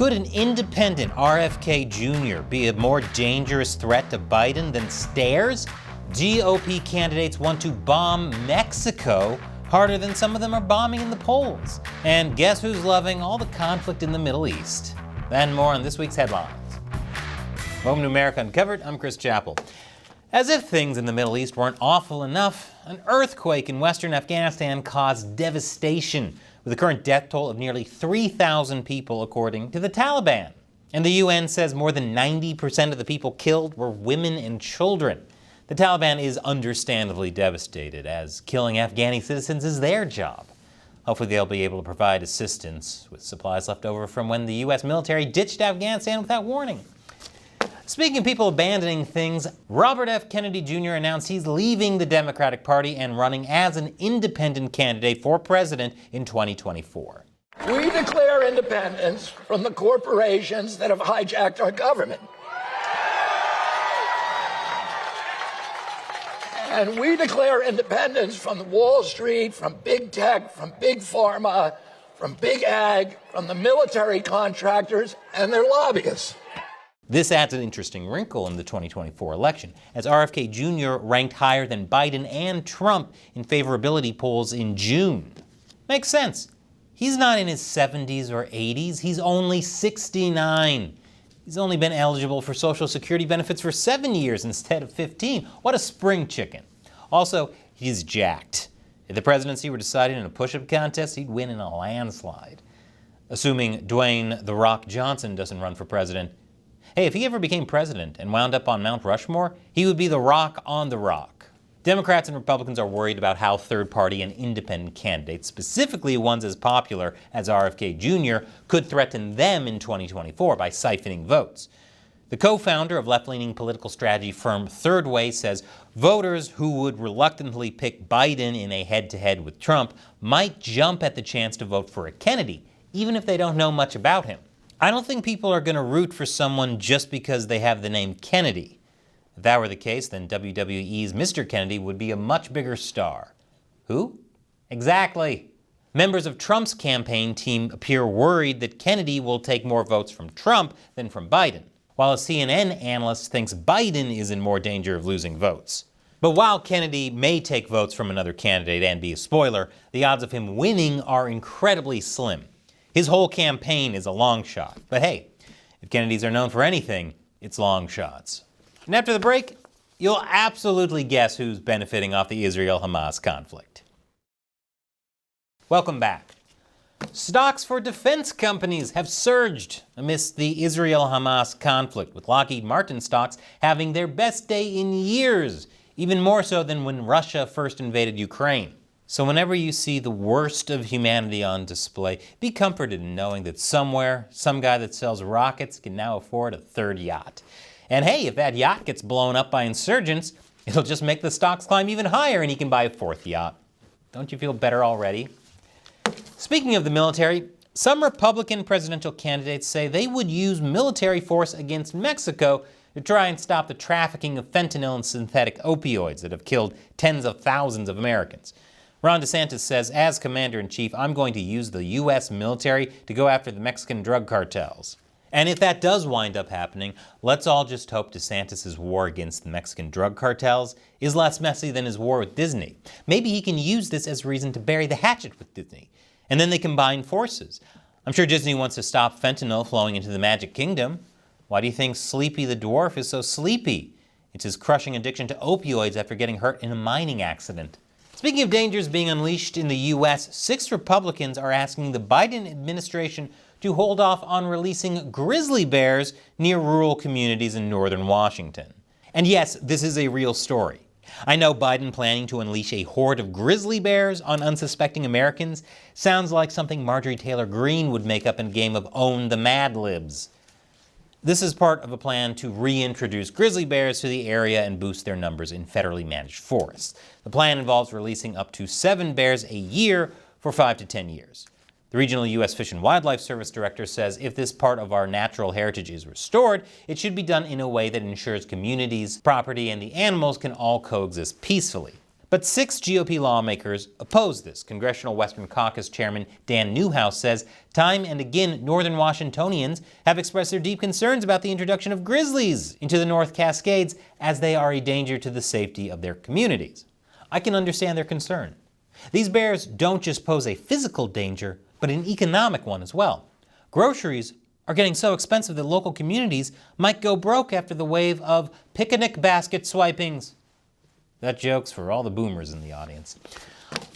Could an independent RFK Jr. be a more dangerous threat to Biden than stairs? GOP candidates want to bomb Mexico harder than some of them are bombing in the polls. And guess who's loving all the conflict in the Middle East? That and more on this week's headlines. Welcome to America Uncovered. I'm Chris Chappell. As if things in the Middle East weren't awful enough, an earthquake in western Afghanistan caused devastation, with a current death toll of nearly 3,000 people, according to the Taliban. And the UN says more than 90% of the people killed were women and children. The Taliban is understandably devastated, as killing Afghani citizens is their job. Hopefully they'll be able to provide assistance with supplies left over from when the U.S. military ditched Afghanistan without warning. Speaking of people abandoning things, Robert F. Kennedy Jr. announced he's leaving the Democratic Party and running as an independent candidate for president in 2024. We declare independence from the corporations that have hijacked our government. And we declare independence from Wall Street, from big tech, from big pharma, from big ag, from the military contractors and their lobbyists. This adds an interesting wrinkle in the 2024 election, as RFK Jr. ranked higher than Biden and Trump in favorability polls in June. Makes sense. He's not in his 70s or 80s. He's only 69. He's only been eligible for Social Security benefits for 7 years instead of 15. What a spring chicken. Also, he's jacked. If the presidency were decided in a push-up contest, he'd win in a landslide. Assuming Dwayne "The Rock" Johnson doesn't run for president. Hey, if he ever became president and wound up on Mount Rushmore, he would be the Rock on the Rock. Democrats and Republicans are worried about how third-party and independent candidates, specifically ones as popular as RFK Jr., could threaten them in 2024 by siphoning votes. The co-founder of left-leaning political strategy firm Third Way says voters who would reluctantly pick Biden in a head-to-head with Trump might jump at the chance to vote for a Kennedy, even if they don't know much about him. I don't think people are going to root for someone just because they have the name Kennedy. If that were the case, then WWE's Mr. Kennedy would be a much bigger star. Who? Exactly. Members of Trump's campaign team appear worried that Kennedy will take more votes from Trump than from Biden, while a CNN analyst thinks Biden is in more danger of losing votes. But while Kennedy may take votes from another candidate and be a spoiler, the odds of him winning are incredibly slim. His whole campaign is a long shot. But hey, if Kennedys are known for anything, it's long shots. And after the break, you'll absolutely guess who's benefiting off the Israel-Hamas conflict. Welcome back. Stocks for defense companies have surged amidst the Israel-Hamas conflict, with Lockheed Martin stocks having their best day in years, even more so than when Russia first invaded Ukraine. So whenever you see the worst of humanity on display, be comforted in knowing that somewhere, some guy that sells rockets can now afford a third yacht. And hey, if that yacht gets blown up by insurgents, it'll just make the stocks climb even higher and he can buy a fourth yacht. Don't you feel better already? Speaking of the military, some Republican presidential candidates say they would use military force against Mexico to try and stop the trafficking of fentanyl and synthetic opioids that have killed tens of thousands of Americans. Ron DeSantis says, as commander-in-chief, I'm going to use the U.S. military to go after the Mexican drug cartels. And if that does wind up happening, let's all just hope DeSantis' war against the Mexican drug cartels is less messy than his war with Disney. Maybe he can use this as a reason to bury the hatchet with Disney. And then they combine forces. I'm sure Disney wants to stop fentanyl flowing into the Magic Kingdom. Why do you think Sleepy the Dwarf is so sleepy? It's his crushing addiction to opioids after getting hurt in a mining accident. Speaking of dangers being unleashed in the U.S., 6 Republicans are asking the Biden administration to hold off on releasing grizzly bears near rural communities in northern Washington. And yes, this is a real story. I know Biden planning to unleash a horde of grizzly bears on unsuspecting Americans sounds like something Marjorie Taylor Greene would make up in a game of Own the Mad Libs. This is part of a plan to reintroduce grizzly bears to the area and boost their numbers in federally managed forests. The plan involves releasing up to 7 bears a year for 5 to 10 years. The regional U.S. Fish and Wildlife Service director says if this part of our natural heritage is restored, it should be done in a way that ensures communities, property, and the animals can all coexist peacefully. But 6 GOP lawmakers oppose this. Congressional Western Caucus Chairman Dan Newhouse says time and again Northern Washingtonians have expressed their deep concerns about the introduction of grizzlies into the North Cascades as they are a danger to the safety of their communities. I can understand their concern. These bears don't just pose a physical danger, but an economic one as well. Groceries are getting so expensive that local communities might go broke after the wave of picnic basket swipings. That joke's for all the boomers in the audience.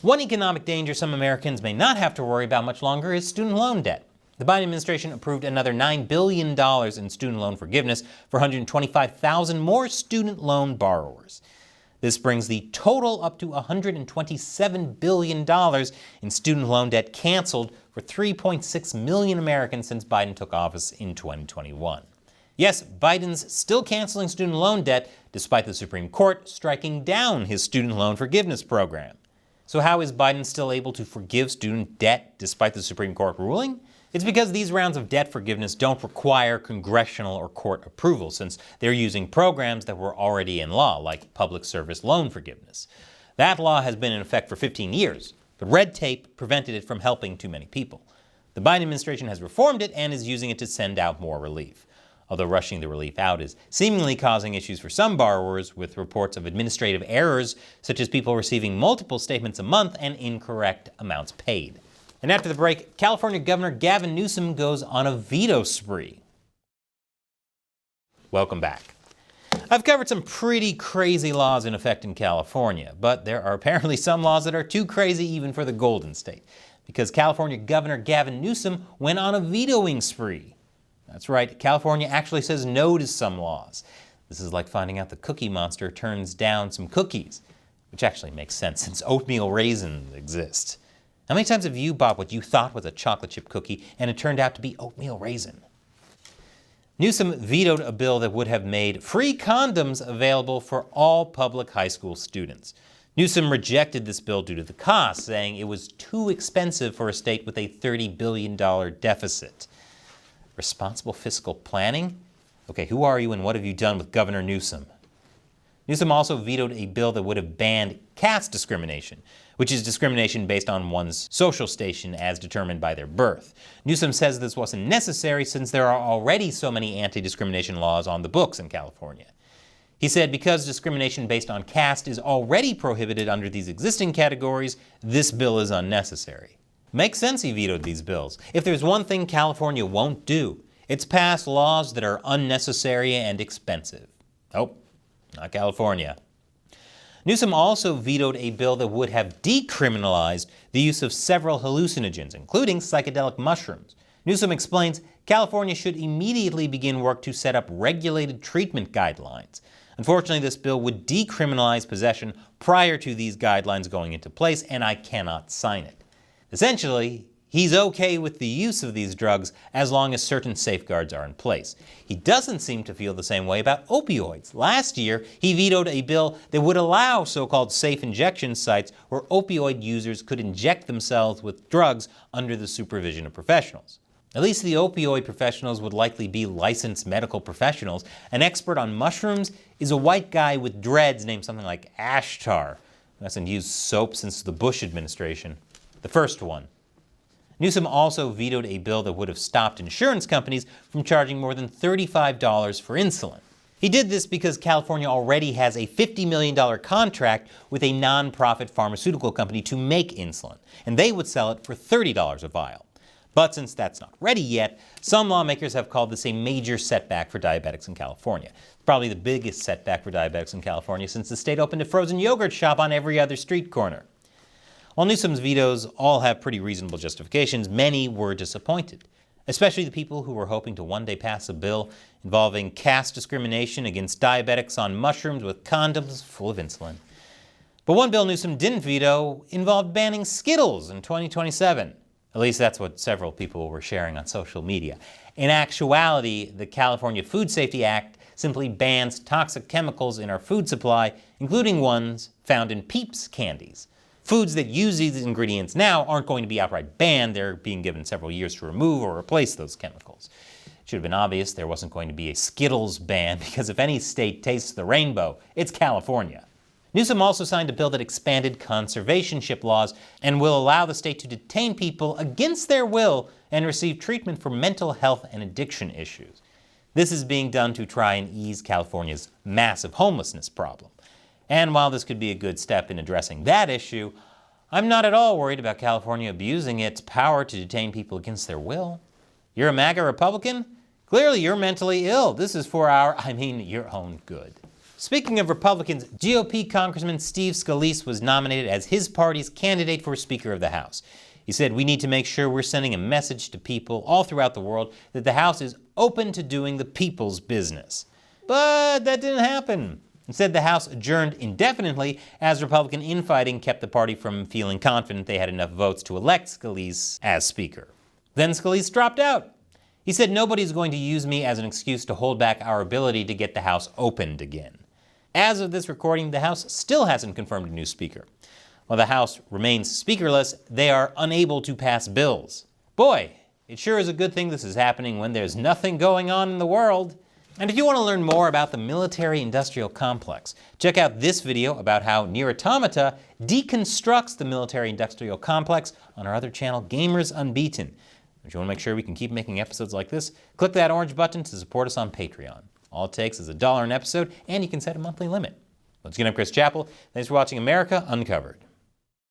One economic danger some Americans may not have to worry about much longer is student loan debt. The Biden administration approved another $9 billion in student loan forgiveness for 125,000 more student loan borrowers. This brings the total up to $127 billion in student loan debt canceled for 3.6 million Americans since Biden took office in 2021. Yes, Biden's still canceling student loan debt despite the Supreme Court striking down his student loan forgiveness program. So how is Biden still able to forgive student debt despite the Supreme Court ruling? It's because these rounds of debt forgiveness don't require congressional or court approval, since they're using programs that were already in law, like public service loan forgiveness. That law has been in effect for 15 years, but red tape prevented it from helping too many people. The Biden administration has reformed it and is using it to send out more relief. Although rushing the relief out is seemingly causing issues for some borrowers, with reports of administrative errors, such as people receiving multiple statements a month and incorrect amounts paid. And after the break, California Governor Gavin Newsom goes on a veto spree. Welcome back. I've covered some pretty crazy laws in effect in California, but there are apparently some laws that are too crazy even for the Golden State, because California Governor Gavin Newsom went on a vetoing spree. That's right, California actually says no to some laws. This is like finding out the Cookie Monster turns down some cookies, which actually makes sense since oatmeal raisins exist. How many times have you bought what you thought was a chocolate chip cookie and it turned out to be oatmeal raisin? Newsom vetoed a bill that would have made free condoms available for all public high school students. Newsom rejected this bill due to the cost, saying it was too expensive for a state with a $30 billion deficit. Responsible fiscal planning? Okay, who are you and what have you done with Governor Newsom? Newsom also vetoed a bill that would have banned caste discrimination, which is discrimination based on one's social station as determined by their birth. Newsom says this wasn't necessary since there are already so many anti-discrimination laws on the books in California. He said because discrimination based on caste is already prohibited under these existing categories, this bill is unnecessary. Makes sense he vetoed these bills. If there's one thing California won't do, it's pass laws that are unnecessary and expensive. Nope. Not California. Newsom also vetoed a bill that would have decriminalized the use of several hallucinogens, including psychedelic mushrooms. Newsom explains California should immediately begin work to set up regulated treatment guidelines. Unfortunately, this bill would decriminalize possession prior to these guidelines going into place, and I cannot sign it. Essentially, he's okay with the use of these drugs as long as certain safeguards are in place. He doesn't seem to feel the same way about opioids. Last year, he vetoed a bill that would allow so-called safe injection sites where opioid users could inject themselves with drugs under the supervision of professionals. At least the opioid professionals would likely be licensed medical professionals. An expert on mushrooms is a white guy with dreads named something like Ashtar, who hasn't used soap since the Bush administration. The first one. Newsom also vetoed a bill that would have stopped insurance companies from charging more than $35 for insulin. He did this because California already has a $50 million contract with a nonprofit pharmaceutical company to make insulin, and they would sell it for $30 a vial. But since that's not ready yet, some lawmakers have called this a major setback for diabetics in California. Probably the biggest setback for diabetics in California since the state opened a frozen yogurt shop on every other street corner. While Newsom's vetoes all have pretty reasonable justifications, many were disappointed, especially the people who were hoping to one day pass a bill involving caste discrimination against diabetics on mushrooms with condoms full of insulin. But one bill Newsom didn't veto involved banning Skittles in 2027. At least that's what several people were sharing on social media. In actuality, the California Food Safety Act simply bans toxic chemicals in our food supply, including ones found in Peeps candies. Foods that use these ingredients now aren't going to be outright banned. They're being given several years to remove or replace those chemicals. It should have been obvious there wasn't going to be a Skittles ban because if any state tastes the rainbow, it's California. Newsom also signed a bill that expanded conservationship laws and will allow the state to detain people against their will and receive treatment for mental health and addiction issues. This is being done to try and ease California's massive homelessness problem. And while this could be a good step in addressing that issue, I'm not at all worried about California abusing its power to detain people against their will. You're a MAGA Republican? Clearly you're mentally ill. This is for your own good. Speaking of Republicans, GOP Congressman Steve Scalise was nominated as his party's candidate for Speaker of the House. He said, "We need to make sure we're sending a message to people all throughout the world that the House is open to doing the people's business." But that didn't happen. Instead, the House adjourned indefinitely as Republican infighting kept the party from feeling confident they had enough votes to elect Scalise as Speaker. Then Scalise dropped out. He said, "Nobody's going to use me as an excuse to hold back our ability to get the House opened again." As of this recording, the House still hasn't confirmed a new Speaker. While the House remains speakerless, they are unable to pass bills. Boy, it sure is a good thing this is happening when there's nothing going on in the world. And if you want to learn more about the military-industrial complex, check out this video about how Near Automata deconstructs the military-industrial complex on our other channel, Gamers Unbeaten. If you want to make sure we can keep making episodes like this, click that orange button to support us on Patreon. All it takes is $1 an episode, and you can set a monthly limit. Once again, I'm Chris Chappell. Thanks for watching America Uncovered.